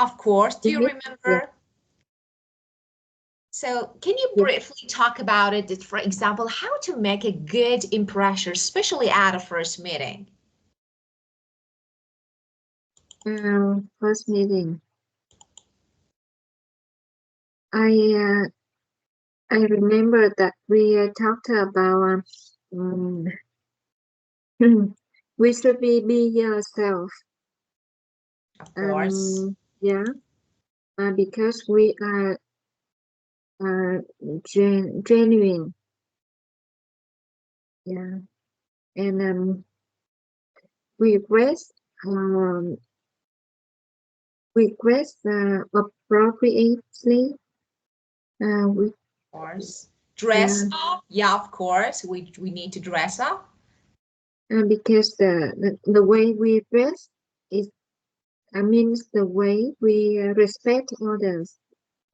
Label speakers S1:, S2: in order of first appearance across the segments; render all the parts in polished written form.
S1: Of course. Do you
S2: Yeah.
S1: remember? So can you
S2: Yeah.
S1: briefly talk about it? For example, how to make a good impression, especially at a first meeting?
S2: First meeting. I I remember that we talked about um, we should be yourself.
S1: Of course.
S2: Yeah, because we are genuine. Yeah, and we dress um we dress appropriately. We
S1: Of course. Dress
S2: Yeah,
S1: up. Yeah, of course. We need to dress up.
S2: because the way we dress is means the way we respect others.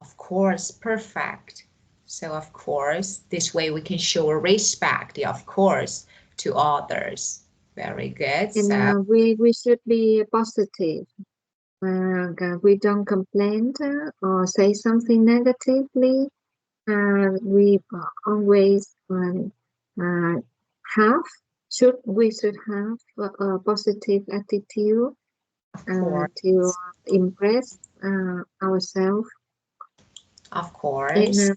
S1: Of course, perfect. So of course, this way we can show respect, yeah, of course, to others. Very good.
S2: And
S1: So
S2: we should be positive. We don't complain or say something negatively. We always uh, have we should have a positive attitude
S1: of course,
S2: to impress ourselves.
S1: of
S2: And
S1: course.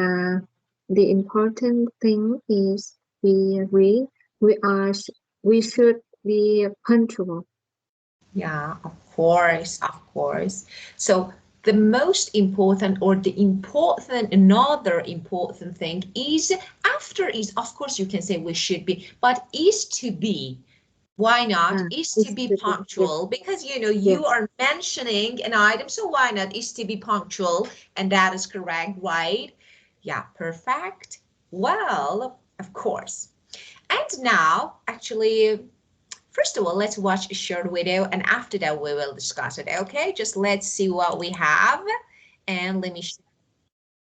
S2: uh, the important thing is we are we should be punctual.
S1: Yeah, of course, of course. So the most important or the important another important thing is after is of course you can say we should be, but is to be. Why not? Is to
S2: It's
S1: be
S2: to be, yeah,
S1: punctual because
S2: yeah.
S1: you are mentioning an item, so why not is to be punctual? And that is correct, right? Yeah, perfect. Well, of course. And now, actually, first of all, let's watch a short video and after that we will discuss it, okay? Just let's see what we have. And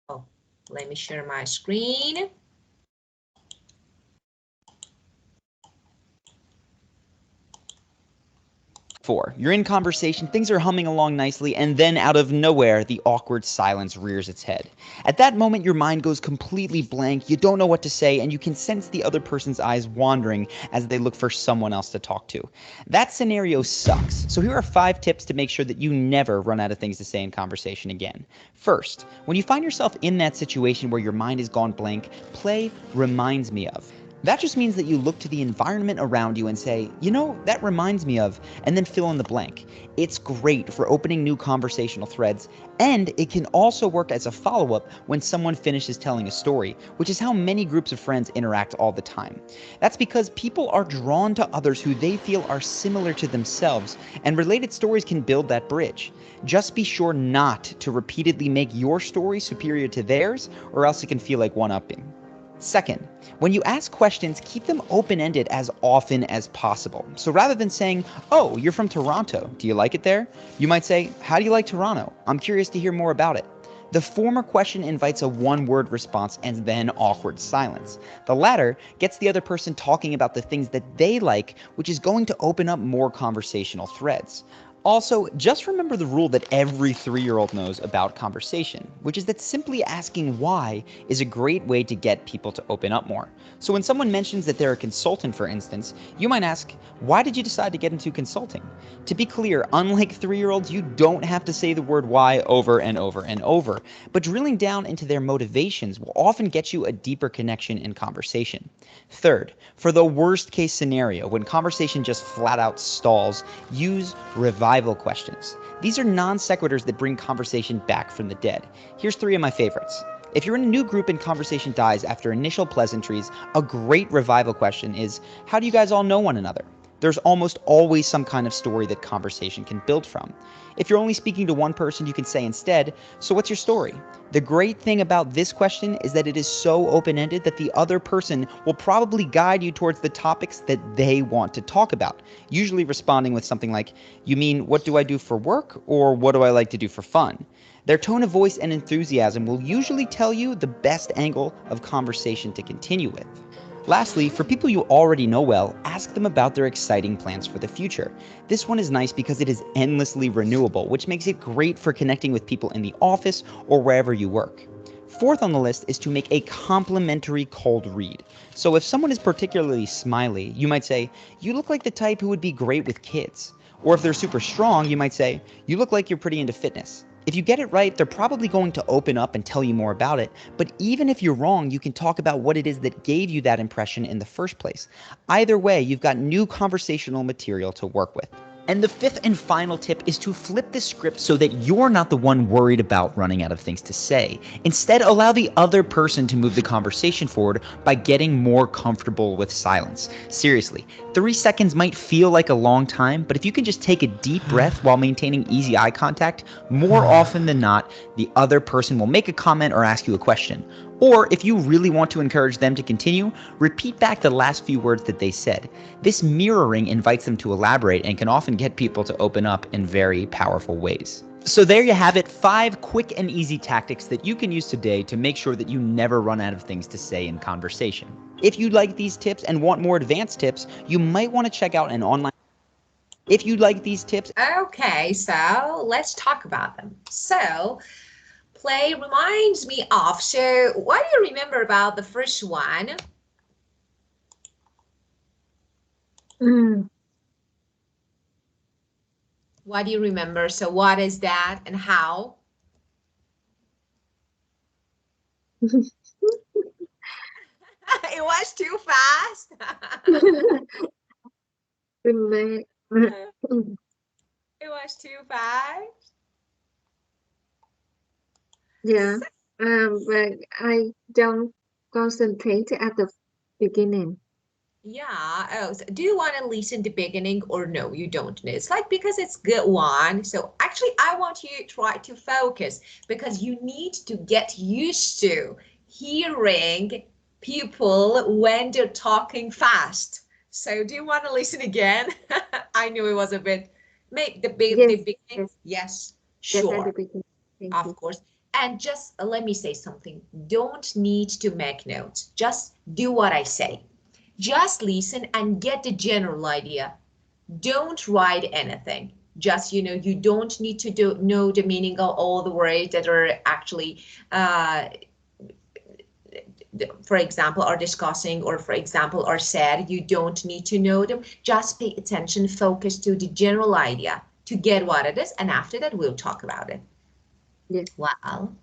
S1: oh, let me share my screen.
S3: 4. You're in conversation, things are humming along nicely, and then out of nowhere, the awkward silence rears its head. At that moment, your mind goes completely blank, you don't know what to say, and you can sense the other person's eyes wandering as they look for someone else to talk to. That scenario sucks, so here are 5 tips to make sure that you never run out of things to say in conversation again. First, when you find yourself in that situation where your mind has gone blank, play reminds me of. That just means that you look to the environment around you and say, you know, that reminds me of, and then fill in the blank. It's great for opening new conversational threads, and it can also work as a follow-up when someone finishes telling a story, which is how many groups of friends interact all the time. That's because people are drawn to others who they feel are similar to themselves, and related stories can build that bridge. Just be sure not to repeatedly make your story superior to theirs, or else it can feel like one-upping. Second, when you ask questions, keep them open-ended as often as possible. So rather than saying, oh, you're from Toronto, do you like it there? You might say, how do you like Toronto? I'm curious to hear more about it. The former question invites a one-word response and then awkward silence. The latter gets the other person talking about the things that they like, which is going to open up more conversational threads. Also, just remember the rule that every 3-year-old knows about conversation, which is that simply asking why is a great way to get people to open up more. So when someone mentions that they're a consultant, for instance, you might ask, why did you decide to get into consulting? To be clear, unlike 3-year-olds, you don't have to say the word why over and over and over, but drilling down into their motivations will often get you a deeper connection in conversation. Third, for the worst case scenario, when conversation just flat out stalls, use revival questions. These are non sequiturs that bring conversation back from the dead. Here's 3 of my favorites. If you're in a new group and conversation dies after initial pleasantries, a great revival question is, how do you guys all know one another? There's almost always some kind of story that conversation can build from. If you're only speaking to one person, you can say instead, so what's your story? The great thing about this question is that it is so open-ended that the other person will probably guide you towards the topics that they want to talk about, usually responding with something like, you mean what do I do for work, or what do I like to do for fun? Their tone of voice and enthusiasm will usually tell you the best angle of conversation to continue with. Lastly, for people you already know well, ask them about their exciting plans for the future. This one is nice because it is endlessly renewable, which makes it great for connecting with people in the office or wherever you work. Fourth on the list is to make a complimentary cold read. So if someone is particularly smiley, you might say, "You look like the type who would be great with kids." Or if they're super strong, you might say, "You look like you're pretty into fitness." If you get it right, they're probably going to open up and tell you more about it, but even if you're wrong, you can talk about what it is that gave you that impression in the first place. Either way, you've got new conversational material to work with. And the fifth and final tip is to flip the script so that you're not the one worried about running out of things to say. Instead, allow the other person to move the conversation forward by getting more comfortable with silence. Seriously, 3 seconds might feel like a long time, but if you can just take a deep breath while maintaining easy eye contact, more often than not, the other person will make a comment or ask you a question. Or if you really want to encourage them to continue, repeat back the last few words that they said. This mirroring invites them to elaborate and can often get people to open up in very powerful ways. So there you have it, 5 quick and easy tactics that you can use today to make sure that you never run out of things to say in conversation. If you like these tips and want more advanced tips, you might want to check out an online. If you like these tips.
S1: Okay, so let's talk about them. So play reminds me of. So what do you remember about the first one? What do you remember? So what is that and how? It was too fast. It was too fast.
S2: Yeah, but I don't concentrate at the beginning.
S1: Yeah. Oh, so do you want to listen to beginning or no? You don't know. It's like because it's good one. So actually, I want you to try to focus because you need to get used to hearing people when they're talking fast. So do you want to listen again? I knew it was a bit. Make the
S2: Yes,
S1: beginning.
S2: yes,
S1: Yes,
S2: yes, at the
S1: sure.
S2: beginning. Thank
S1: Of
S2: you.
S1: course. And just let me say something. Don't need to make notes. Just do what I say. Just listen and get the general idea. Don't write anything. Just, you don't need to know the meaning of all the words that are actually, for example, are discussing or, for example, are said. You don't need to know them. Just pay attention, focus to the general idea to get what it is. And after that, we'll talk about it.
S2: Yes.
S1: Well,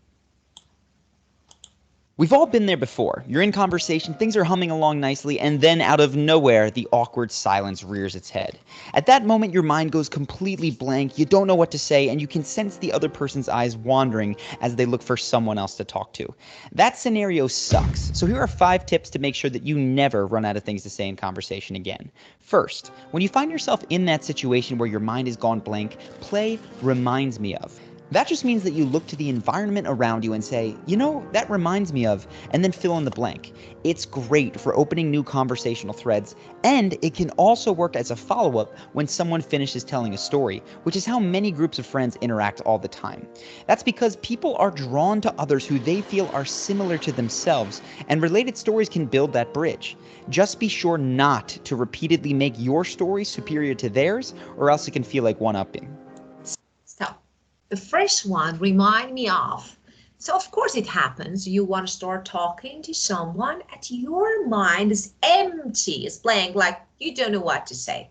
S3: We've all been there before. You're in conversation, things are humming along nicely, and then out of nowhere, the awkward silence rears its head. At that moment, your mind goes completely blank, you don't know what to say, and you can sense the other person's eyes wandering as they look for someone else to talk to. That scenario sucks, so here are 5 tips to make sure that you never run out of things to say in conversation again. First, when you find yourself in that situation where your mind has gone blank, play "reminds me of." That just means that you look to the environment around you and say, that reminds me of, and then fill in the blank. It's great for opening new conversational threads, and it can also work as a follow-up when someone finishes telling a story, which is how many groups of friends interact all the time. That's because people are drawn to others who they feel are similar to themselves, and related stories can build that bridge. Just be sure not to repeatedly make your story superior to theirs, or else it can feel like one-upping.
S1: so the first one remind me of. So of course it happens. You want to start talking to someone and your mind is empty, it's blank, like you don't know what to say.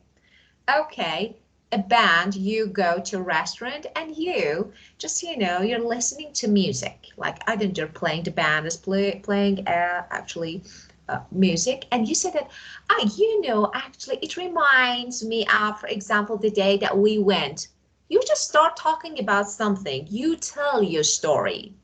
S1: Okay, a band, you go to a restaurant and you just, you're listening to music. Like I don't know, you're playing, the band is playing actually music, and you said that, actually it reminds me of, for example, the day that we went. You just start talking about something. You tell your story.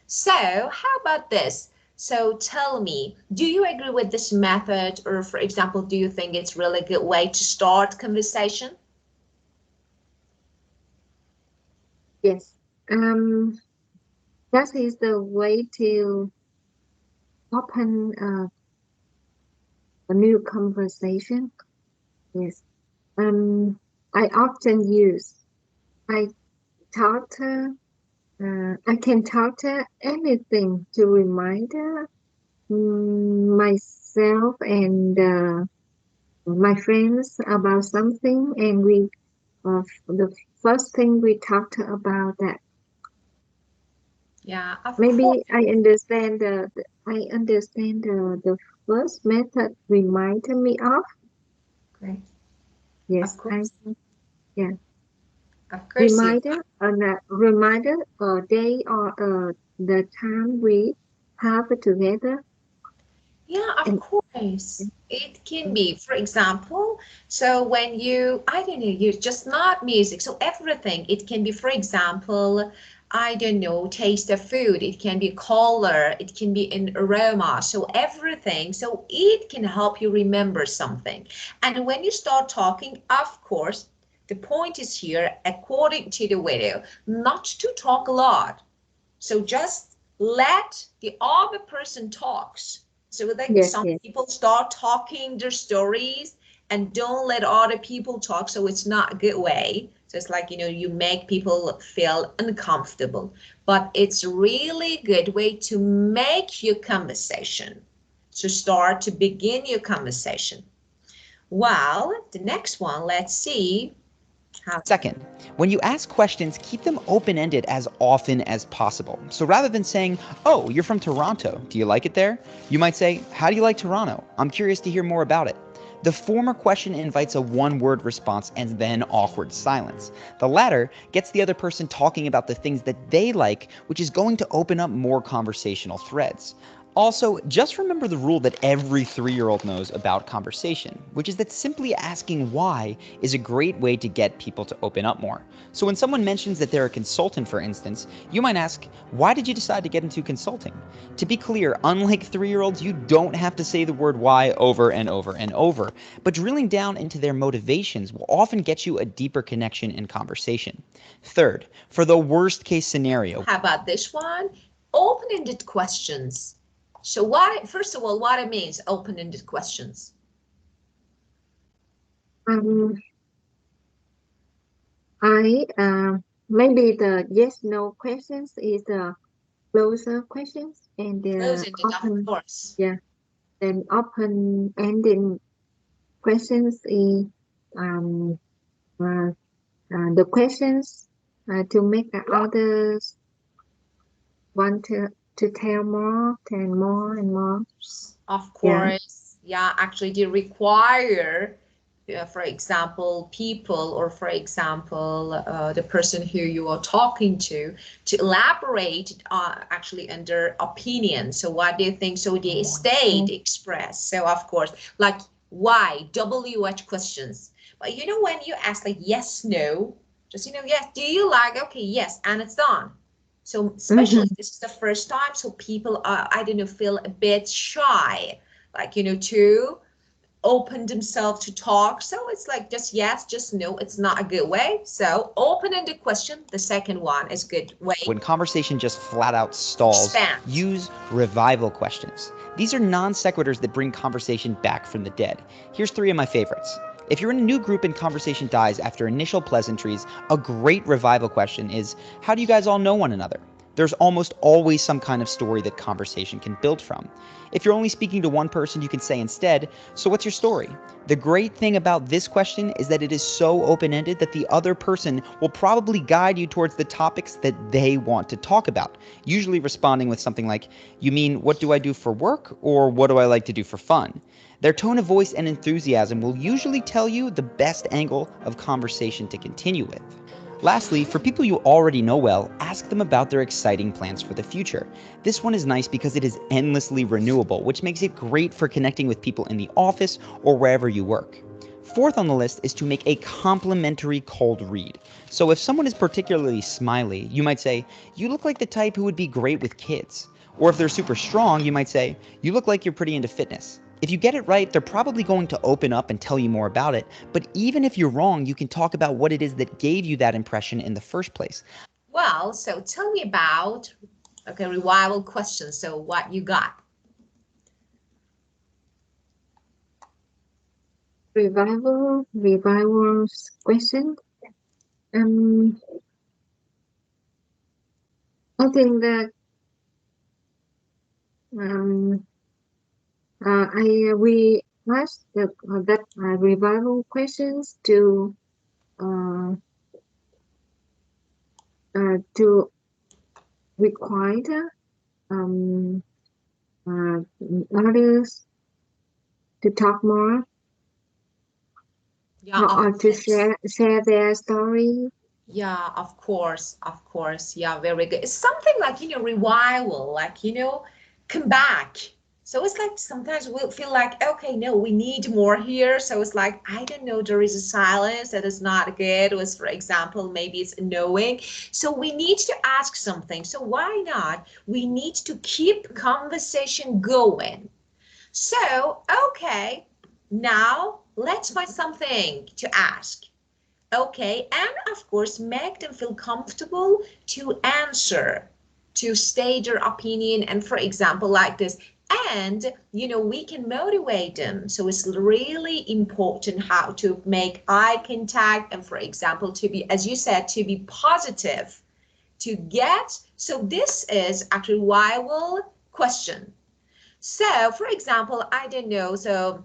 S1: So how about this? So tell me, do you agree with this method? Or for example, do you think it's really a good way to start conversation?
S2: Yes. That is the way to open a new conversation. Yes. I often use. I talk to. I can talk to anything to remind myself and my friends about something, and the first thing we talked about that.
S1: Yeah, of course.
S2: Maybe I understand the first method reminded me of.
S1: Great. Of
S2: Yes,
S1: course.
S2: yeah.
S1: Of course you.
S2: Reminder a day or the time we have together.
S1: Yeah, of
S2: And
S1: course. It can be, for example, so when you, I don't know, you just not music, so everything. It can be, for example, I don't know, taste of food. It can be color. It can be an aroma. So everything. So it can help you remember something. And when you start talking, of course, the point is here, according to the video, not to talk a lot. So just let the other person talks. So like
S2: yes,
S1: some
S2: yes,
S1: people start talking their stories and don't let other people talk. So it's not a good way. So it's like, you make people feel uncomfortable, but it's really good way to make your conversation. So start to begin your conversation. Well, the next one, let's see how.
S3: Second, when you ask questions, keep them open-ended as often as possible. So rather than saying, "Oh, you're from Toronto. Do you like it there?" you might say, "How do you like Toronto? I'm curious to hear more about it." The former question invites a one-word response and then awkward silence. The latter gets the other person talking about the things that they like, which is going to open up more conversational threads. Also, just remember the rule that every 3-year-old knows about conversation, which is that simply asking why is a great way to get people to open up more. So when someone mentions that they're a consultant, for instance, you might ask, "Why did you decide to get into consulting?" To be clear, unlike 3-year-olds, you don't have to say the word why over and over and over, but drilling down into their motivations will often get you a deeper connection in conversation. Third, for the worst case scenario,
S1: How about this one? Open-ended questions. So first of all, what it means, open-ended questions.
S2: um, I maybe the yes no questions is the closer questions, and the
S1: Close-ended, of
S2: open,
S1: course.
S2: yeah, then open ended questions is um uh, the questions to make the others want to tell more and more and more.
S1: Of
S2: Yeah.
S1: course, yeah, actually they require, for example, people, or for example, the person who you are talking to elaborate actually on their opinion. So what do you think? So they state, express. So of course, like why, WH questions. But when you ask like yes, no, just, yes, do you like, okay, yes, and it's done. So especially
S2: Mm-hmm.
S1: this is the first time, so people are, I don't know, feel a bit shy, like, to open themselves to talk. So it's like just yes, just no, it's not a good way. So open-ended question, the second one is good way.
S3: when conversation just flat out stalls,
S1: Expand.
S3: use revival questions. These are non sequiturs that bring conversation back from the dead. Here's 3 of my favorites. If you're in a new group and conversation dies after initial pleasantries, a great revival question is, "How do you guys all know one another?" There's almost always some kind of story that conversation can build from. If you're only speaking to one person, you can say instead, "So what's your story?" The great thing about this question is that it is so open-ended that the other person will probably guide you towards the topics that they want to talk about, usually responding with something like, "You mean, what do I do for work, or what do I like to do for fun?" Their tone of voice and enthusiasm will usually tell you the best angle of conversation to continue with. Lastly, for people you already know well, ask them about their exciting plans for the future. This one is nice because it is endlessly renewable, which makes it great for connecting with people in the office or wherever you work. Fourth on the list is to make a complimentary cold read. So if someone is particularly smiley, you might say, "You look like the type who would be great with kids." Or if they're super strong, you might say, "You look like you're pretty into fitness." If you get it right, they're probably going to open up and tell you more about it. But even if you're wrong, you can talk about what it is that gave you that impression in the first place.
S1: Well, so tell me about, okay, revival questions. So what you got?
S2: Revivals question. Um, I think that um We asked that revival questions to require um, others to talk more
S1: Yeah,
S2: or
S1: of
S2: to
S1: course.
S2: share their story.
S1: Yeah, of course, of course. Yeah, very good. It's something like, revival, like, come back. So it's like sometimes we'll feel like, okay, no, we need more here. So it's like, I don't know, there is a silence that is not good. Was, for example, maybe it's annoying. So we need to ask something. So why not? We need to keep conversation going. So, okay, now let's find something to ask. Okay, and of course, make them feel comfortable to answer, to state their opinion, and for example, like this. And, we can motivate them. So it's really important how to make eye contact and, for example, to be, as you said, to be positive, to get. So this is actually why I will question. So, for example, I don't know. So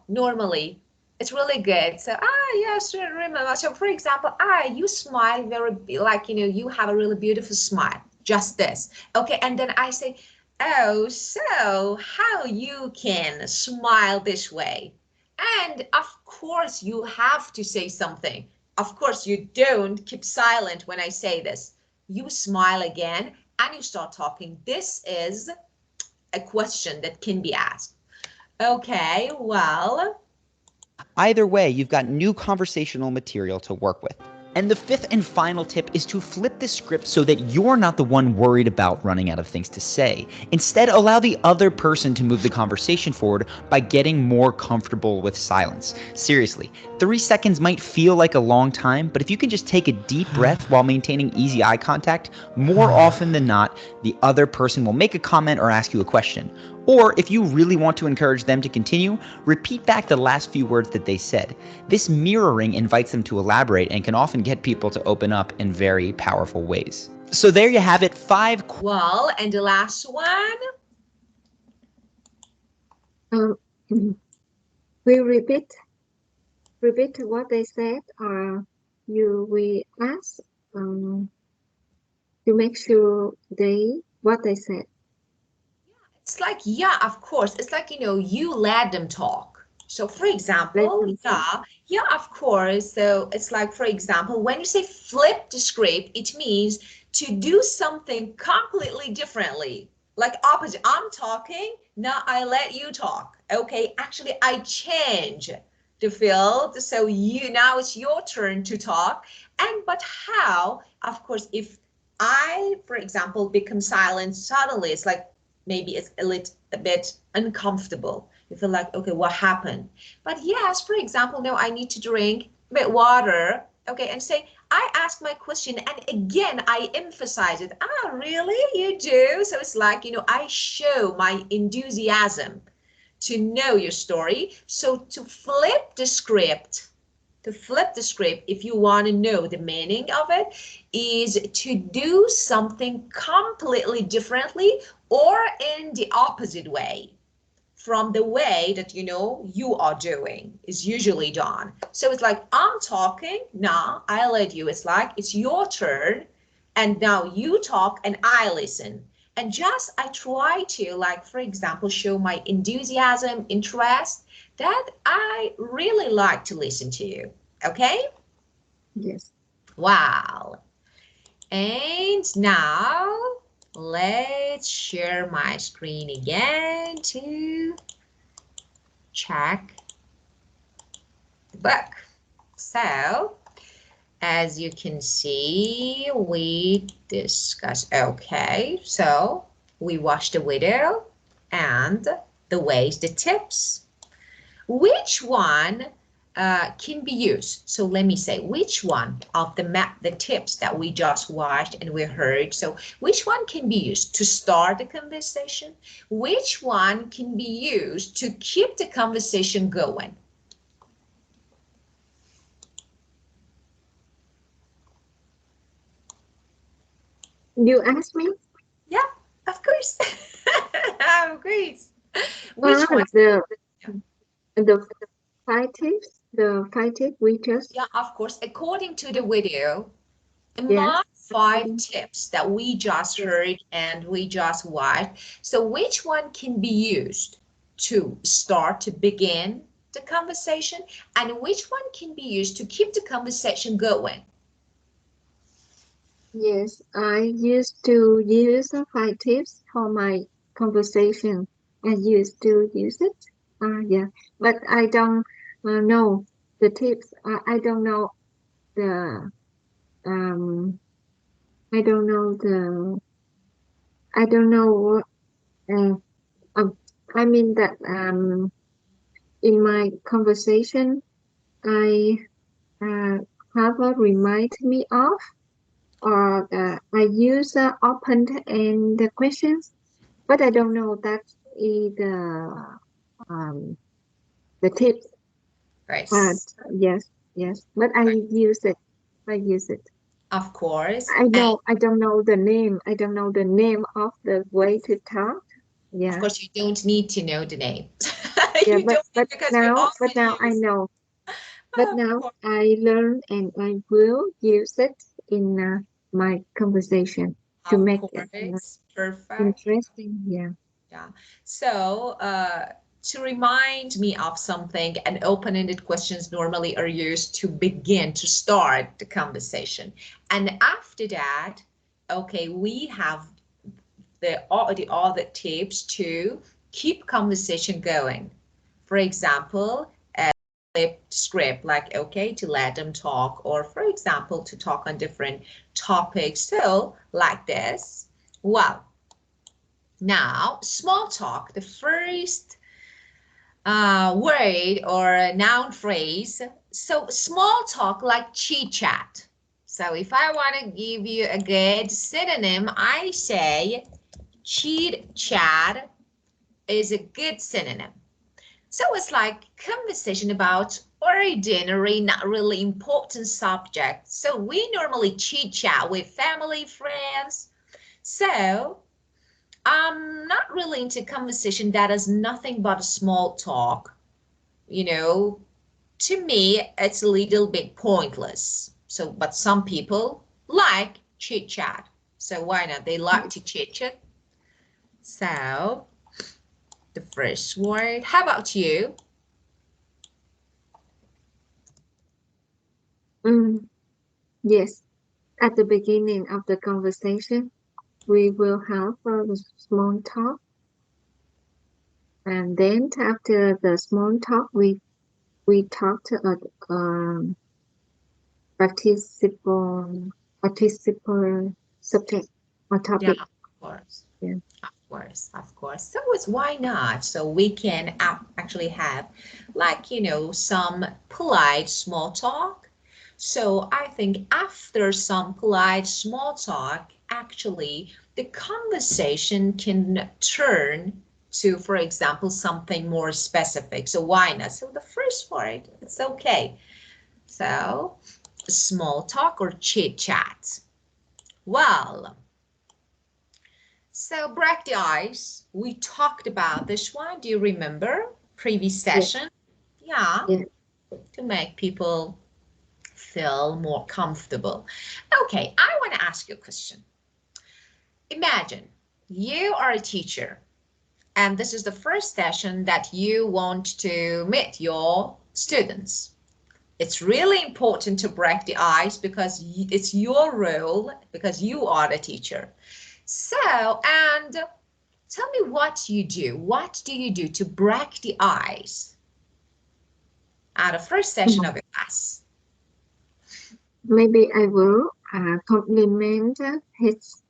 S1: normally it's really good. So, yes, remember. So, for example, you smile very, like, you have a really beautiful smile, just this. Okay. And then I say, oh, so how you can smile this way? And of course, you have to say something. Of course, you don't keep silent when I say this. You smile again and you start talking. This is a question that can be asked. Okay, well,
S3: Either way, you've got new conversational material to work with. And the fifth and final tip is to flip the script so that you're not the one worried about running out of things to say. Instead, allow the other person to move the conversation forward by getting more comfortable with silence. Seriously, 3 seconds might feel like a long time, but if you can just take a deep breath while maintaining easy eye contact, more often than not, the other person will make a comment or ask you a question. Or if you really want to encourage them to continue, repeat back the last few words that they said. This mirroring invites them to elaborate and can often get people to open up in very powerful ways. So there you have it, 5.
S1: well, and the last one.
S2: Uh, we repeat what they said, or we ask um, to make sure they what they said.
S1: It's like, yeah, of course. It's like, you let them talk. So, for
S2: Let
S1: example,
S2: them talk.
S1: yeah, of course. So it's like, for example, when you say flip the script, it means to do something completely differently. Like opposite. I'm talking, now I let you talk. Okay, actually, I change the field. So now it's your turn to talk. And but how? Of course, if I, for example, become silent suddenly, it's like maybe it's a bit uncomfortable. You feel like, okay, what happened? But yes, for example, now I need to drink a bit water, okay, and say, I ask my question, and again, I emphasize it. Really? You do? So it's like, I show my enthusiasm to know your story. So to flip the script, if you want to know the meaning of it, is to do something completely differently or in the opposite way from the way that you are doing is usually done. So it's like, I'm talking, now I let you. It's like it's your turn, and now you talk and I listen. And just I try to, like, for example, show my enthusiasm, interest, that I really like to listen to you. Okay?
S2: Yes.
S1: Wow. And now let's share my screen again to check the book. So, as you can see, we discussed, okay, so we watched the video and the ways, the tips. Which one can be used? So let me say, which one of the tips that we just watched and we heard, so which one can be used to start the conversation? Which one can be used to keep the conversation going?
S2: You asked me.
S1: Yeah, of course. Of course. Which one?
S2: The 5 tips, the 5 tips we just,
S1: Yeah, of course. According to the video,
S2: yes,
S1: my 5 tips that we just heard and we just watched. So which one can be used to start to begin the conversation, and which one can be used to keep the conversation going?
S2: yes, I used to use 5 tips for my conversation. I used to use it. Yeah, but I don't know the tips. I don't know the um. I don't know the. I don't know. Uh, um, I mean that in my conversation, I uh, have a remind me of, or I use open-end questions, but I don't know that is um, the tips. But
S1: Right.
S2: yes, yes, but I use it. I use it.
S1: Of course.
S2: I
S1: And
S2: know. I don't know the name. I don't know the name of the way to talk.
S1: of
S2: Yeah,
S1: course, you don't need to know the name.
S2: yeah.
S1: You don't need, because we
S2: But
S1: often
S2: now I
S1: use.
S2: know. But
S1: Of
S2: now
S1: course.
S2: I learn and I will use it in my conversation to
S1: Of
S2: make it
S1: course. Perfect.
S2: interesting. Yeah.
S1: Yeah. So, to remind me of something, and open-ended questions normally are used to begin, to start the conversation. And after that, okay, we have the other tips to keep conversation going. For example, flip script, like, okay, to let them talk, or for example, to talk on different topics. So, like this. Well, now, small talk, the first word or noun phrase. So small talk, like chit chat. So if I want to give you a good synonym, I say chit chat is a good synonym. So it's like conversation about ordinary, not really important subjects. So we normally chit chat with family, friends. So I'm not really into conversation that is nothing but small talk. You know, to me, it's a little bit pointless. So, but some people like chit chat. So why not? They like to chit chat. So the first word. How about you?
S2: Mm, yes. At the beginning of the conversation, we will have a small talk, and then after the small talk, we talk to a participle participle subject or
S1: Yeah,
S2: topic.
S1: of course.
S2: Yeah.
S1: Of course, of course. So it's why not? So we can actually have, like, some polite small talk. So I think after some polite small talk, actually, the conversation can turn to, for example, something more specific. So why not? So the first word, it's okay. So small talk or chit chat. Well, so break the ice. We talked about this one. Do you remember previous
S2: Yes.
S1: session? Yeah,
S2: Yes.
S1: to make people feel more comfortable. Okay, I want to ask you a question. Imagine you are a teacher and this is the first session that you want to meet your students. It's really important to break the ice because it's your role, because you are the teacher. So, and tell me what you do. What do you do to break the ice at the first session
S2: Mhm.
S1: of a class?
S2: Maybe I will compliment his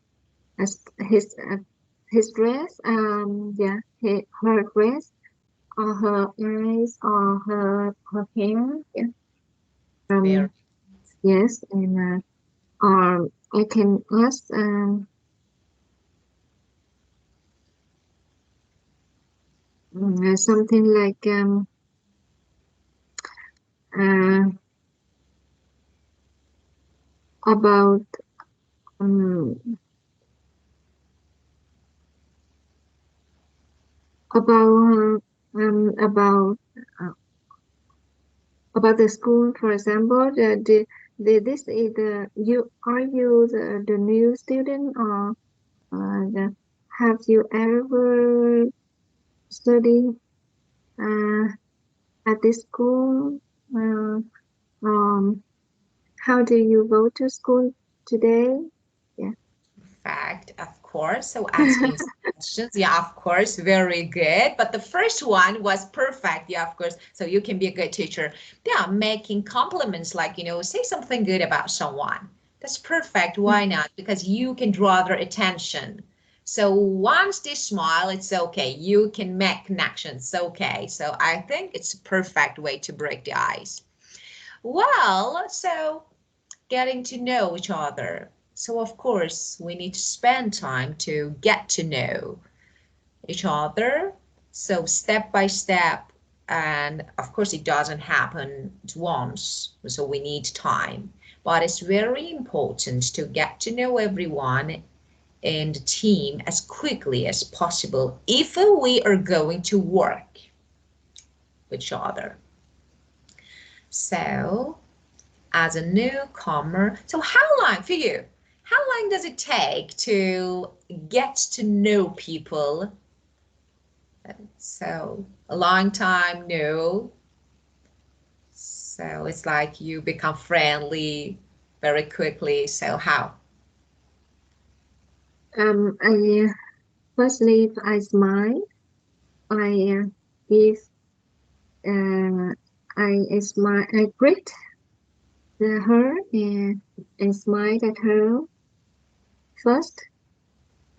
S2: his dress. Yeah, her dress, or her eyes, or her hair. Yeah.
S1: Very.
S2: Yes, and I can ask something like uh, about um, about about the school, for example, this is the new student, or have you ever studied at this school? Uh, how do you go to school today? Yeah.
S1: Fact, of course. So asking some questions, yeah, of course, very good. But the first one was perfect, yeah, of course. So you can be a good teacher. Yeah, making compliments, like, say something good about someone. That's perfect. Why not? Because you can draw their attention. So once they smile, it's okay. You can make connections. Okay. So I think it's a perfect way to break the ice. Well, so getting to know each other. So of course, we need to spend time to get to know each other. So step by step, and of course it doesn't happen at once. So we need time. But it's very important to get to know everyone in the team as quickly as possible if we are going to work with each other. So as a newcomer. So how long for you? How long does it take to get to know people? So a long time, no. So it's like you become friendly very quickly. So how?
S2: I firstly I smile. I give. I smile. I greet her and smile at her first.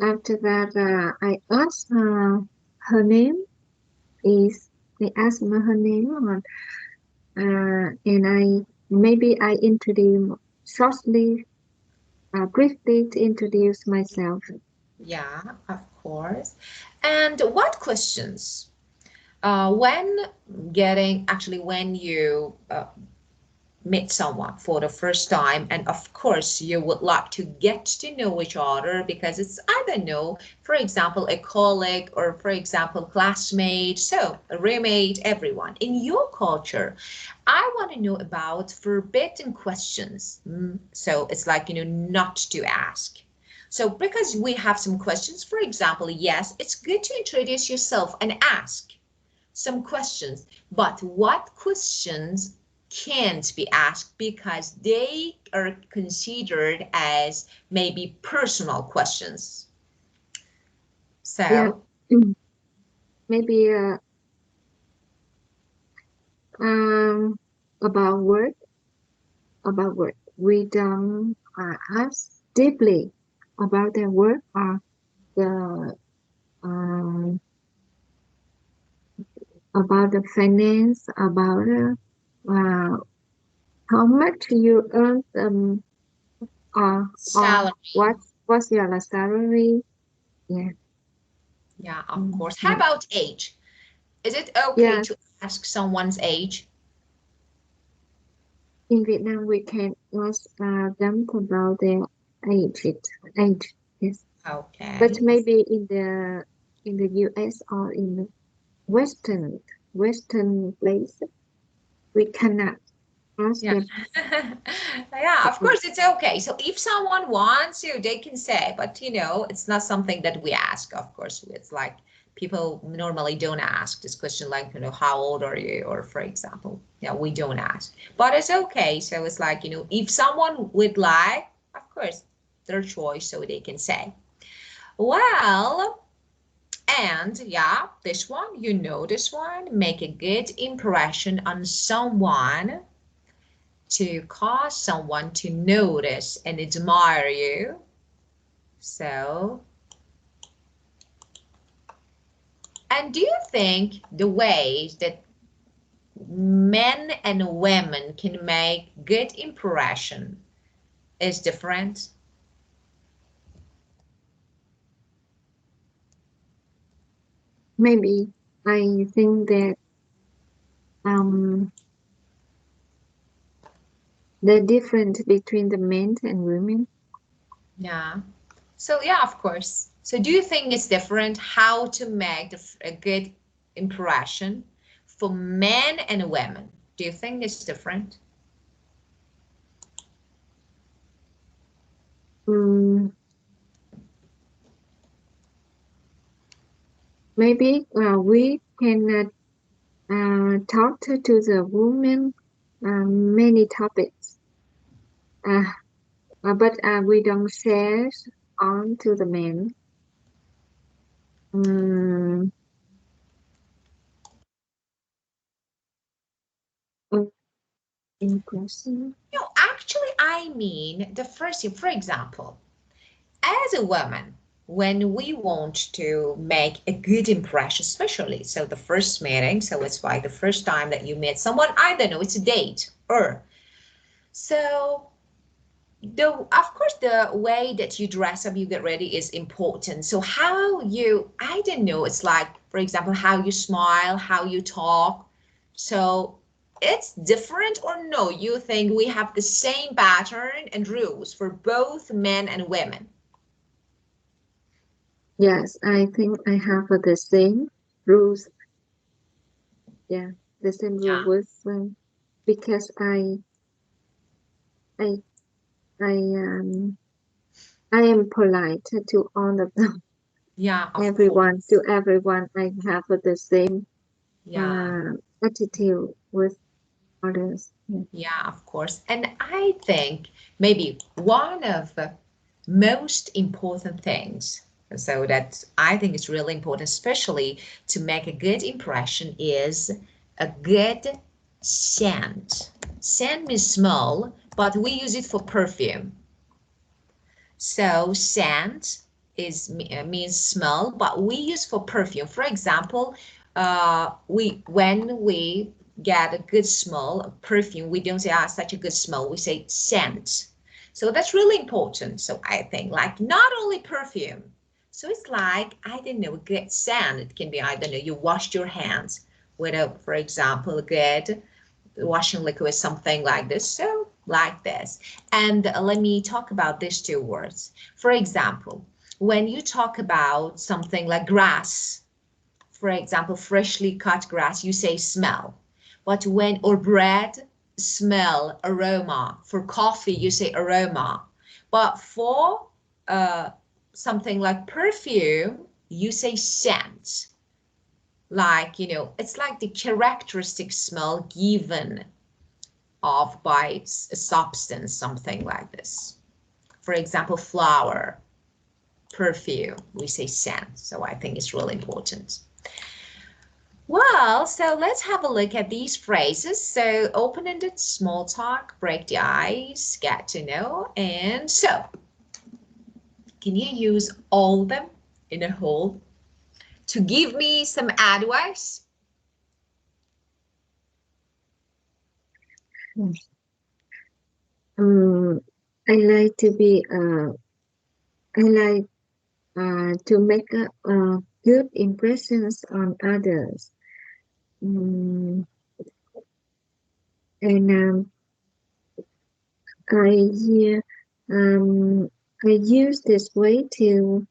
S2: After that, I ask her name is. I ask her name, and I introduce shortly, briefly to introduce myself.
S1: Yeah, of course. And what questions? When when you meet someone for the first time, and of course you would like to get to know each other because it's, I don't know, for example a colleague, or for example classmate, so a roommate, everyone in your culture. I want to know about forbidden questions. So it's like, not to ask. So because we have some questions, for example, yes, it's good to introduce yourself and ask some questions, but what questions can't be asked because they are considered as maybe personal questions.
S2: Yeah,
S1: So,
S2: maybe um about work. About work, we don't ask deeply about their work or the um, about the finance, about uh, how much you earn, or
S1: salary.
S2: what's your salary? Yeah.
S1: Yeah, of course. How
S2: Yeah.
S1: about age? Is it okay
S2: Yes,
S1: to ask someone's age?
S2: in Vietnam we can ask them about their age. Age, yes. But
S1: Okay.
S2: maybe in the US or in the Western place, we cannot ask
S1: Yeah.
S2: them.
S1: Yeah, of course it's okay. So if someone wants to, they can say, but it's not something that we ask, of course. It's like people normally don't ask this question, like, how old are you? Or for example, yeah, we don't ask. But it's okay. So it's like, if someone would like, of course, their choice, so they can say. Well, and yeah, this one, this one, make a good impression on someone to cause someone to notice and admire you. So, and do you think the ways that men and women can make good impression is different?
S2: Maybe I think that um, the difference between the men and women.
S1: Yeah. So yeah, of course. So do you think it's different how to make a good impression for men and women? Do you think it's different?
S2: Maybe we can talk to the women many topics, but we don't share on to the men. Impression.
S1: No, actually, I mean the first thing, for example, as a woman, when we want to make a good impression, especially, so the first meeting, so it's like the first time that you meet someone, I don't know, it's a date, or so of course the way that you dress up, you get ready is important. So how you, I don't know, it's like, for example, how you smile, how you talk. So it's different, or no, you think we have the same pattern and rules for both men and women?
S2: Yes, I think I have the same rules. Yeah, the same rule
S1: Yeah,
S2: with because I I I am polite to all of them.
S1: yeah, of
S2: Everyone,
S1: course.
S2: to everyone, I have the same
S1: Yeah,
S2: attitude with others. Yeah.
S1: yeah, of course. And I think maybe one of the most important things, so that I think is really important, especially to make a good impression, is a good scent. Scent means smell, but we use it for perfume. So scent is means smell, but we use for perfume. For example, we when we get a good smell of perfume, we don't say such a good smell. We say scent. So that's really important. So I think like not only perfume. So it's like I don't know, a good scent. It can be I don't know. You washed your hands with a, for example, a good washing liquid, something like this. So like this. And let me talk about these two words. For example, when you talk about something like grass, for example, freshly cut grass, you say smell. But when, or bread, smell, aroma. For coffee, you say aroma. But for uh, something like perfume, you say scent. Like, you know, it's like the characteristic smell given of by a substance, something like this. For example, flower, perfume, we say scent. So I think it's really important. Well, so let's have a look at these phrases. So open-ended, small talk, break the ice, get to know. And so can you use all of them in a whole to give me some advice?
S2: Um, I like to be I like to make good impressions on others. Um, and I um, I use this way to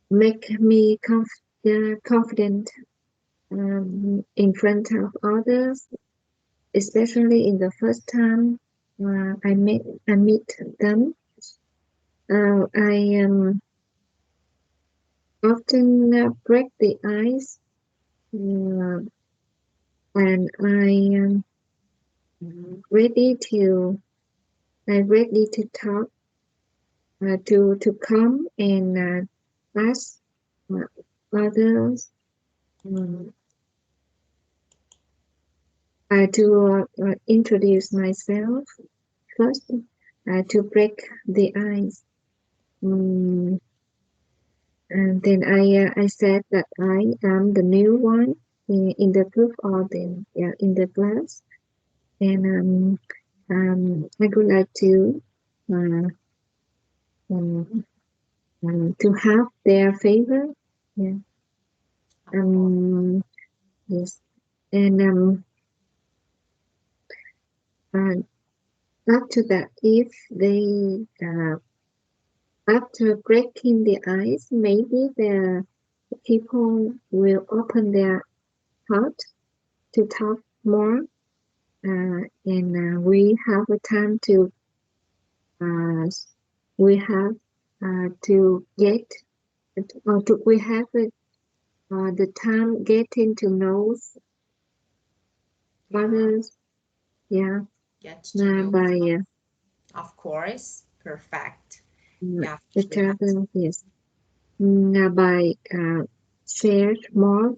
S2: make me confident in front of others, especially in the first time I meet them. I often break the ice, and ready to ready to talk, to come and ask others to introduce myself first, to break the ice. Um, and then I said that I am the new one in the group or in the class, and I would like uh, um, to have their favor. Yeah. Yes. And uh, after that, if they after breaking the ice, maybe the people will open their heart to talk more, and we have a time to uh, we have to get we have the time getting to know others. Yeah,
S1: Get to know,
S2: by
S1: of course. Perfect.
S2: uh,
S1: Yeah,
S2: the
S1: we have
S2: travel. Yes, by share more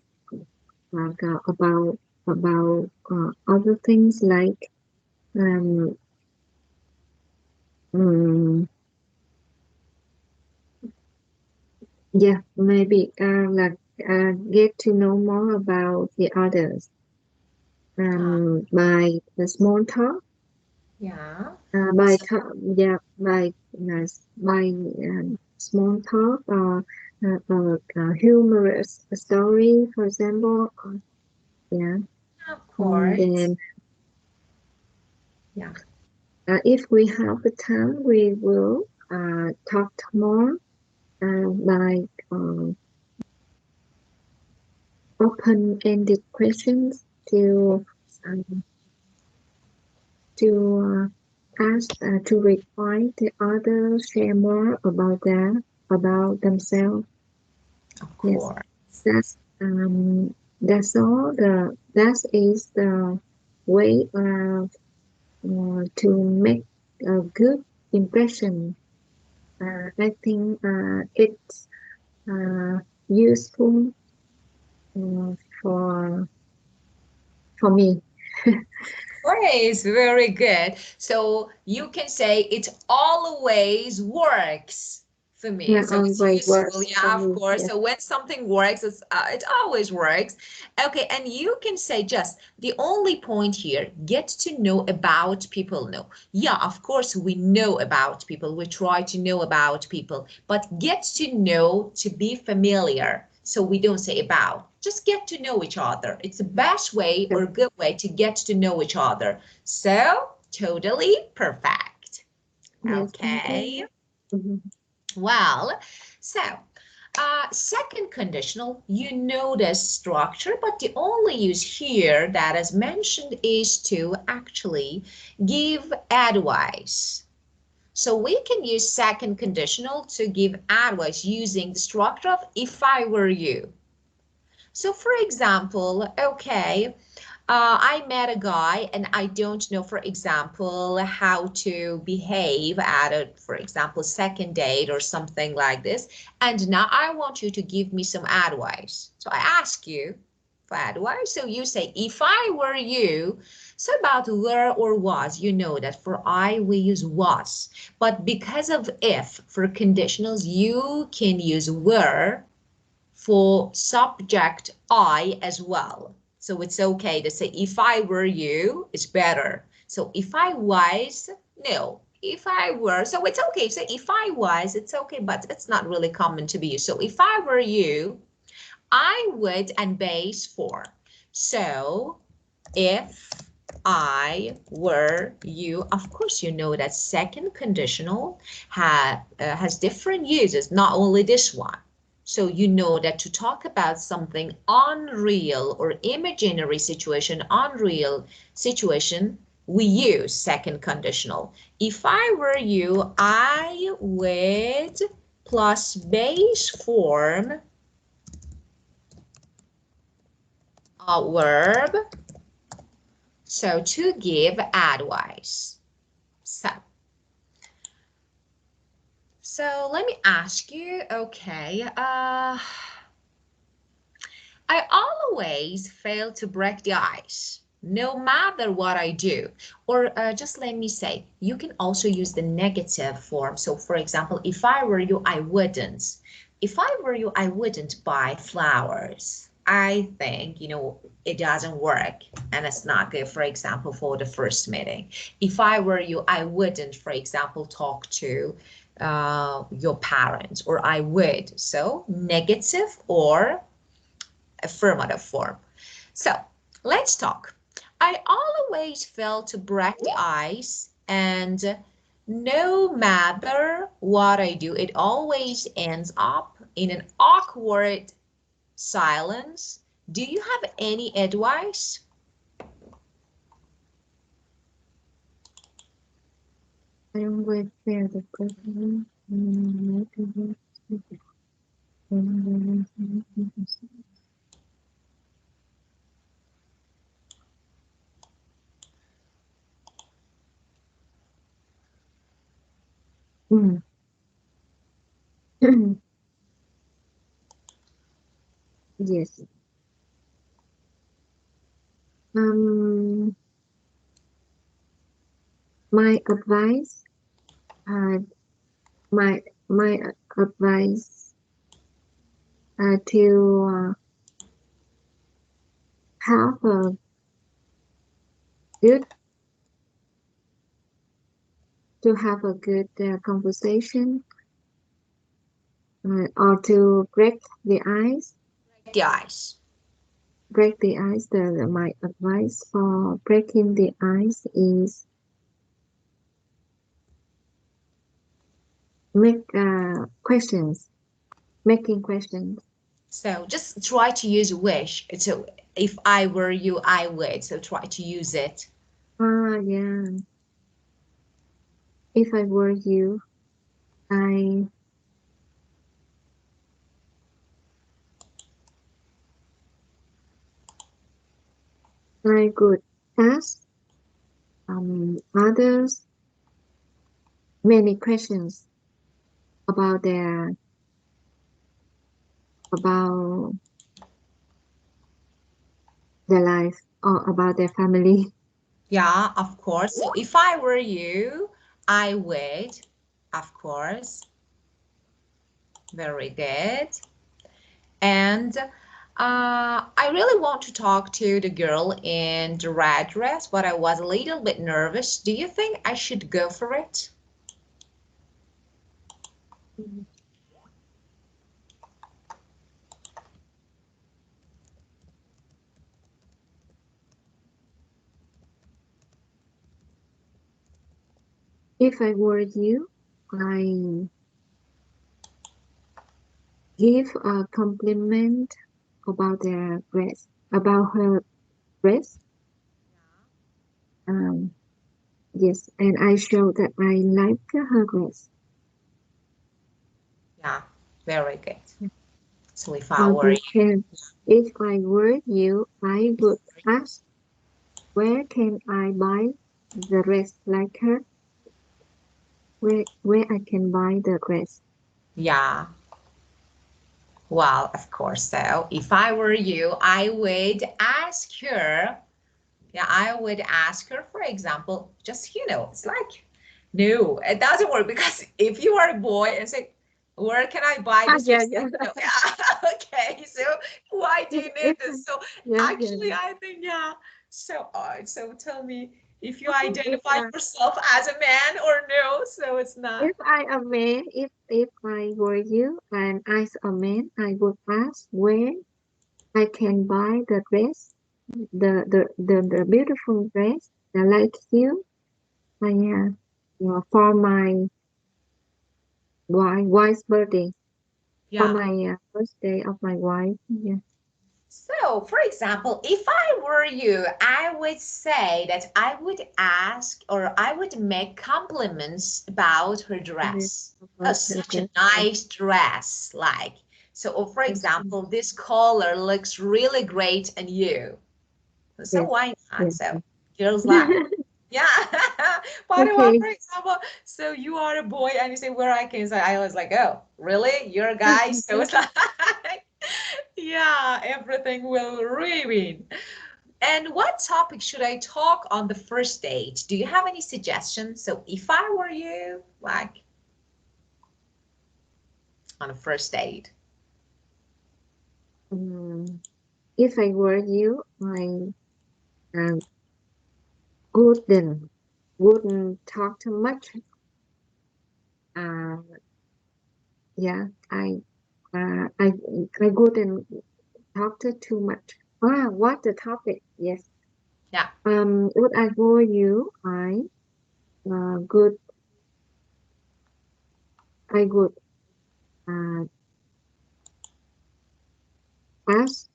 S2: about other things like um, um yeah, maybe like get to know more about the others
S1: to,
S2: by the small talk,
S1: yeah.
S2: by
S1: So,
S2: yeah, by small talk or humorous story, for example. Yeah,
S1: of
S2: and
S1: course.
S2: then
S1: Yeah.
S2: if we have the time, we will talk more by open-ended questions um, to ask to require the others share more about themselves.
S1: Of
S2: Yes,
S1: course.
S2: that's that's all. That is the way to make a good impression. I think it's useful uh, for for me.
S1: Praise, very good. So you can say it always works for me.
S2: Yeah,
S1: So it's
S2: always
S1: useful.
S2: works for
S1: Yeah, of
S2: me.
S1: course.
S2: Yes,
S1: So when something works, it always works. Okay, and you can say just the only point here, get to know about people. No. Yeah, of course, we know about people. We try to know about people, but get to know to be familiar. So we don't say about, just get to know each other. It's the best way
S2: yes,
S1: or good way to get to know each other. So totally perfect.
S2: yes. Thank
S1: Okay.
S2: you. Mhm.
S1: Well, so second conditional, you know the structure, but the only use here that is mentioned is to actually give advice. So we can use second conditional to give advice using the structure of if I were you. So for example, okay, I met a guy and I don't know, for example, how to behave at a, for example, second date or something like this. And now I want you to give me some advice. So I ask you for advice. So you say, if I were you, so about were or was, you know that for I we use was. But because of if for conditionals, you can use were for subject I as well. So it's okay to say, if I were you, it's better. So if I was, no. If I were, so it's okay. Say if I was, it's okay, but it's not really common to be used. So if I were you, I would and base for. So if I were you, of course, you know that second conditional has different uses, not only this one. So you know that to talk about something unreal or imaginary situation, unreal situation, we use second conditional. If I were you, I would plus base form a verb. So to give advice. So let me ask you, okay, I always fail to break the ice, no matter what I do. Or just let me say, you can also use the negative form. So for example, if I were you, I wouldn't. If I were you, I wouldn't buy flowers. I think, it doesn't work and it's not good, for example, for the first meeting. If I were you, I wouldn't, for example, talk to your parents, or I would. So negative or affirmative form. So let's talk. I always fail to break the ice, and no matter what I do, it always ends up in an awkward silence. Do you have any advice?
S2: I always fear the person. Mm. Yes. Um, my advice, uh, my advice, to have a good conversation, or to break the ice.
S1: The ice.
S2: Break the ice. My advice for breaking the ice is making questions.
S1: So just try to use wish. So if I were you, I would. So try to use it.
S2: Yeah. If I were you, I could ask others many questions about about their life or about their family.
S1: Yeah, of course. So if I were you, I would, of course. Very good. And I really want to talk to the girl in the red dress, but I was a little bit nervous. Do you think I should go for it?
S2: If I were you, I give a compliment about their dress, about her dress. Um, yes, and I show that I like her dress.
S1: Yeah, very good. So if I
S2: Or
S1: were
S2: you
S1: you,
S2: can, if I were you, I would ask, where can I buy the dress like her? Where I can buy the dress?
S1: yeah, well, of course. So if I were you, I would ask her. Yeah, I would ask her, for example, just, it's like, no, it doesn't work because if you are a boy and say, where can I buy this
S2: Yeah,
S1: dress?
S2: yeah.
S1: No, yeah, okay, so why do you need this? So
S2: Yeah, yeah.
S1: actually, I think, yeah. So tell me if you
S2: Okay,
S1: identify yourself as a man or no, so it's not.
S2: if I a man, if I were you and as a man, I would ask where I can buy the dress, the beautiful dress that like you. I for my wife's birthday, for
S1: Yeah.
S2: my birthday of my wife. Yeah.
S1: So, for example, if I were you, I would say that I would ask or I would make compliments about her
S2: Yes,
S1: dress. Oh,
S2: about the
S1: such a
S2: dress. Yeah.
S1: nice dress. Like, so, for
S2: Yes,
S1: example, this color looks really great on you. So
S2: yes,
S1: why not?
S2: yes.
S1: So, girls love. Yeah. But what,
S2: Okay.
S1: for example, so you are a boy and you say, where I can say, I was like, oh, really? You're a guy? So it's like, yeah, everything will ruin. And what topic should I talk on the first date? Do you have any suggestions? So if I were you, like on a first date.
S2: If I were you, I uh, wouldn't talk too much. Uh, yeah, I wouldn't talk too much. What the topic? Yes.
S1: Yeah.
S2: If I were you, I good. I would uh, ask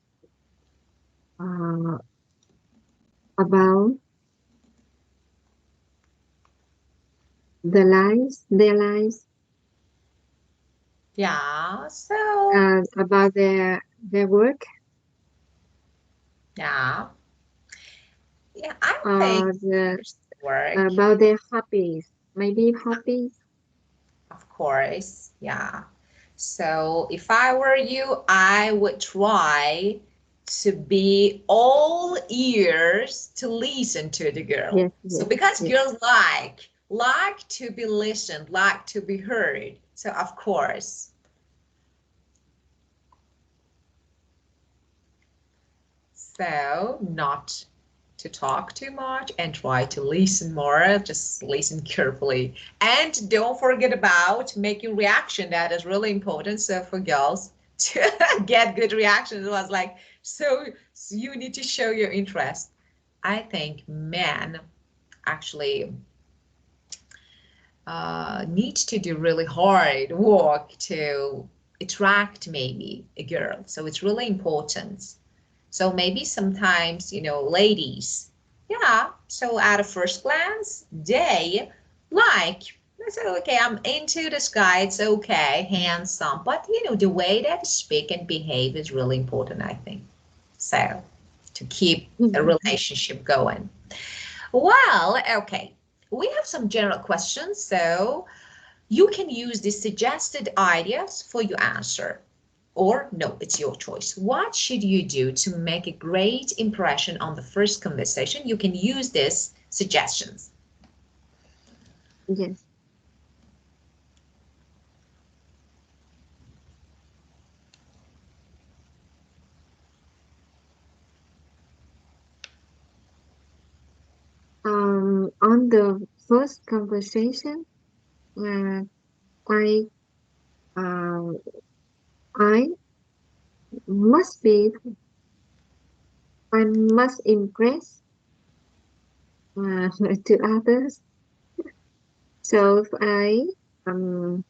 S2: uh, about their lives,
S1: Yeah, so
S2: about their work,
S1: yeah. Yeah, I think
S2: the
S1: work,
S2: about their hobbies, maybe hobbies.
S1: of course. Yeah. So if I were you, I would try to be all ears to listen to the girl.
S2: Yes,
S1: So
S2: yes,
S1: because
S2: yes.
S1: girls like to be listened, like to be heard. So of course. So not to talk too much and try to listen more, just listen carefully. And don't forget about making reaction. That is really important. So for girls to get good reactions, it was like, so you need to show your interest. I think men actually need to do really hard work to attract maybe a girl. So it's really important. So maybe sometimes, ladies, yeah, so at a first glance, they like, they say, okay, I'm into this guy, it's okay, handsome, but the way that they speak and behave is really important, I think. So to keep a
S2: Mhm.
S1: relationship going. Well, okay, we have some general questions, so you can use the suggested ideas for your answer. Or no, it's your choice. What should you do to make a great impression on the first conversation? You can use these suggestions.
S2: Yes. On the first conversation, uh, I um, I must be I must impress to others. So um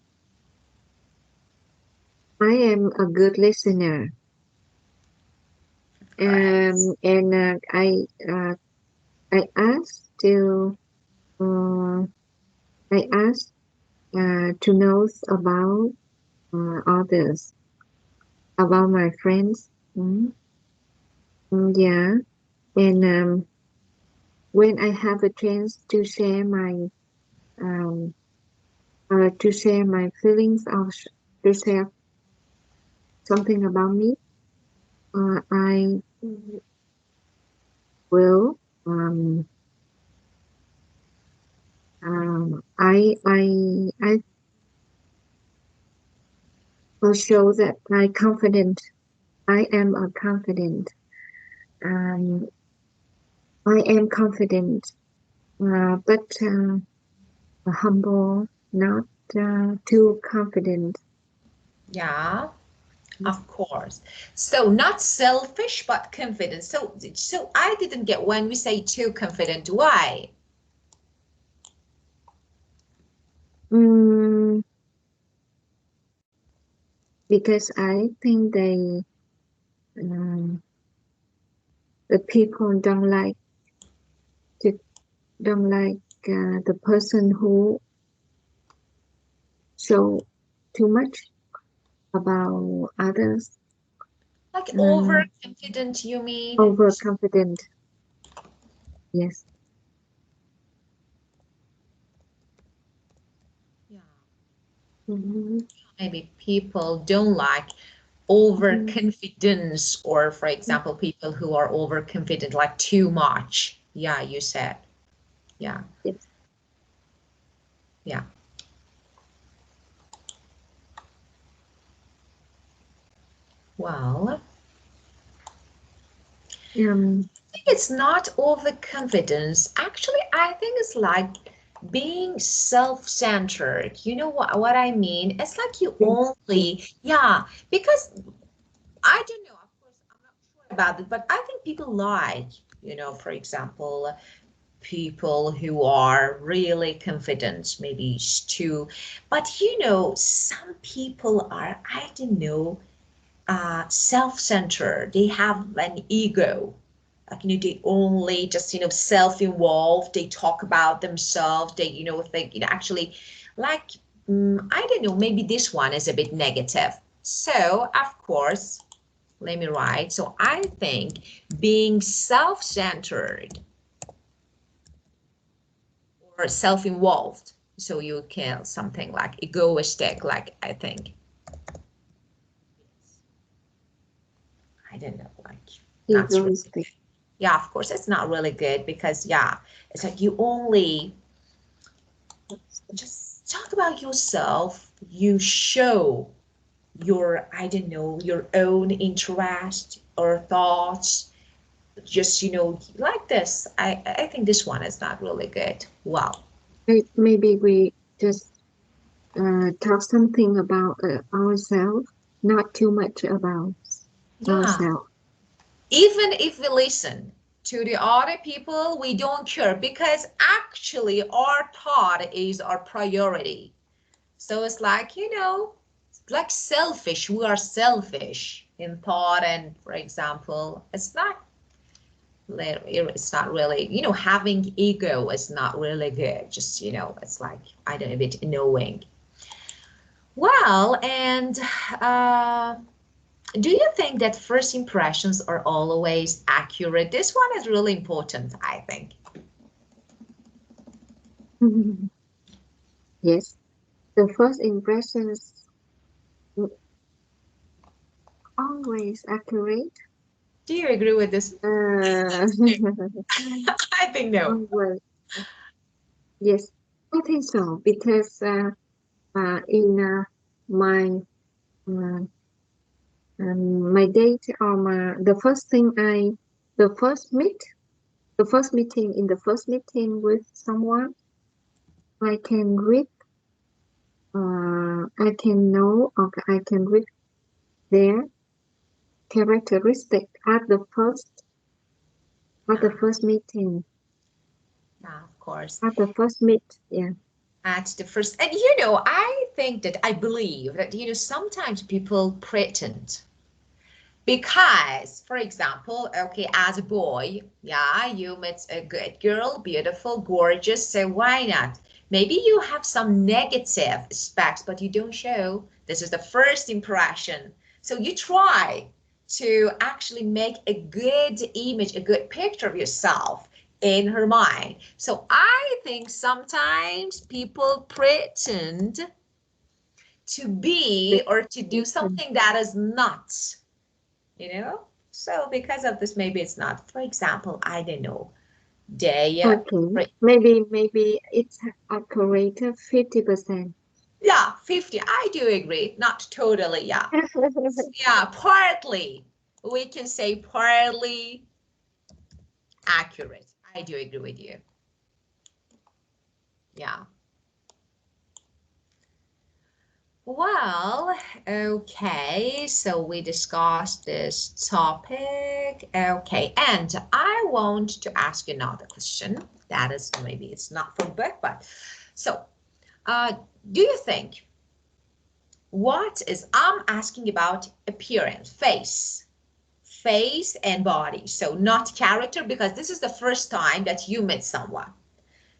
S2: I am a good listener,
S1: Correct.
S2: and uh, I ask to uh, I ask to know about others, about my friends. Mm, yeah, and when I have a chance um, to share my feelings or to share something about me, I will I will show that I am a confident. Um, I am confident, but humble, not too confident.
S1: Yeah, of course. So not selfish, but confident. So I didn't get when we say too confident. Why?
S2: Mm, because I think um, the people to, don't like the person who show too much about others,
S1: Like
S2: um,
S1: overconfident, you mean?
S2: overconfident. Yes.
S1: Yeah.
S2: Mhm.
S1: Maybe people don't like
S2: Mhm.
S1: overconfidence, or for example, people who are overconfident, like too much. Yeah, you said. Yeah,
S2: Yes.
S1: yeah. Well,
S2: Um,
S1: I think it's not overconfidence. Actually, I think it's like being self-centered. You know what I mean? It's like you
S2: yes. Yes.
S1: only, yeah, because I don't know, of course, I'm not sure about it, but I think people like, for example, people who are really confident, maybe two, but you know, some people are, I don't know, self-centered. They have an ego. Like, you know, they only just, you know, self-involved. They talk about themselves. They, you know, think, you know, actually, like, I don't know, maybe this one is a bit negative. So, of course, let me write. So I think being self-centered or self-involved. So you can something like egoistic, like I think. I don't know, like not really.
S2: Egoistic.
S1: Yeah, of course, it's not really good because yeah, it's like you only just talk about yourself. You show your, I don't know, your own interest or thoughts. Just, you know, like this. I think this one is not really good. Wow.
S2: Maybe we just talk something about ourselves, not too much about
S1: Yeah.
S2: ourselves.
S1: Even if we listen to the other people, we don't care because actually our thought is our priority. So it's like, you know, like selfish. We are selfish in thought. And for example, it's not really, you know, having ego is not really good. Just, you know, it's like, I don't know, a bit annoying. Well, and do you think that first impressions are always accurate? This one is really important, I think.
S2: Yes, the first impressions always accurate.
S1: Do you agree with this?
S2: Uh,
S1: I think no.
S2: always. Yes, I think so because in my uh, my date or the first thing the first meeting in the first meeting with someone, I can read, I can know or I can read their characteristic at the first meeting,
S1: Yeah, of course.
S2: at the first meet. Yeah.
S1: At the first, and you know, I think that I believe that, you know, sometimes people pretend because, for example, okay, as a boy, yeah, you met a good girl, beautiful, gorgeous, so why not? Maybe you have some negative aspects, but you don't show. This is the first impression. So you try to actually make a good image, a good picture of yourself in her mind. So I think sometimes people pretend to be or to do something that is not, you know. So because of this, maybe it's not. For example, I don't know, they
S2: Okay. Maybe it's accurate 50%.
S1: yeah, 50. I do agree, not totally. Yeah, yeah, partly. We can say partly accurate. I do agree with you. Yeah. Well, okay, so we discussed this topic. Okay, and I want to ask you another question. That is, maybe it's not from book, but so uh, do you think I'm asking about appearance, face and body. So not character, because this is the first time that you met someone.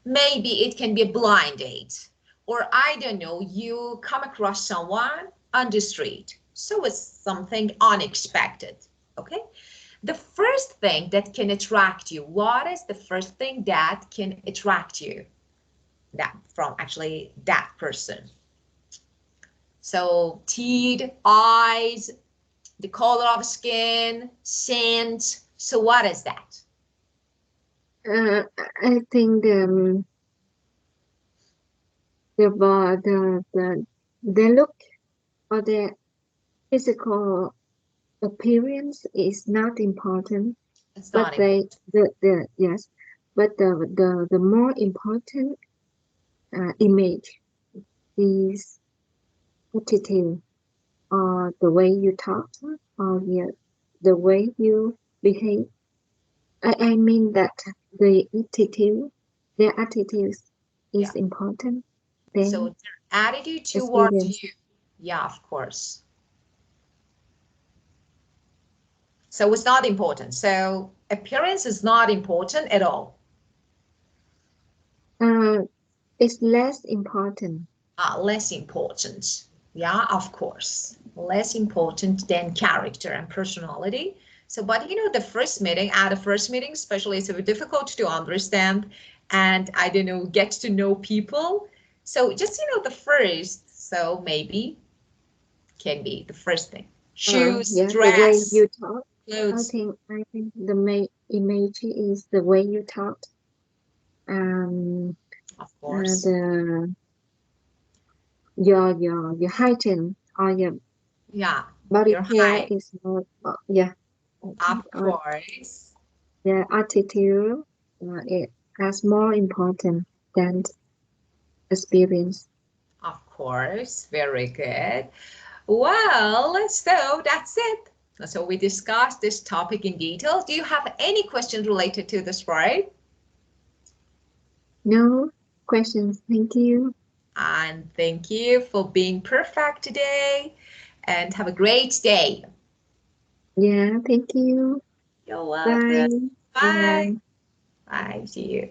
S1: Maybe it can be a blind date, or I don't know, you come across someone on the street. So it's something unexpected. Okay. The first thing that can attract you, what is the first thing that can attract you? That from actually that person. So teeth, eyes, the color of skin, scent. So what is that?
S2: Uh, I think the look or the physical appearance is not important,
S1: It's
S2: but
S1: not important.
S2: the yes, but the more important image is attitude or the way you talk or the way you behave. I mean that the attitude their attitudes is
S1: Yeah.
S2: important.
S1: So
S2: Then
S1: their attitude towards
S2: experience.
S1: you. Yeah, of course. So it's not important. So appearance is not important at all.
S2: It's less important.
S1: Less important. Yeah, of course. Less important than character and personality. So, but you know, the first meeting, especially, it's very difficult to understand and I don't know, get to know people. So just, you know, the first, so maybe can be the first thing. Shoes,
S2: Yeah, the way
S1: dress,
S2: you talk.
S1: clothes,
S2: I think the main image is the way you talk.
S1: of course.
S2: The your heighten or your
S1: Yeah,
S2: body
S1: your
S2: care
S1: height,
S2: is more. Yeah,
S1: of course.
S2: the attitude it has more important than experience.
S1: Of course, very good. Well, so that's it. So we discussed this topic in detail. Do you have any questions related to this, right?
S2: No questions. Thank you.
S1: And thank you for being perfect today and have a great day.
S2: Yeah, thank you.
S1: You're welcome.
S2: Bye.
S1: Bye.
S2: Bye.
S1: Bye. See you.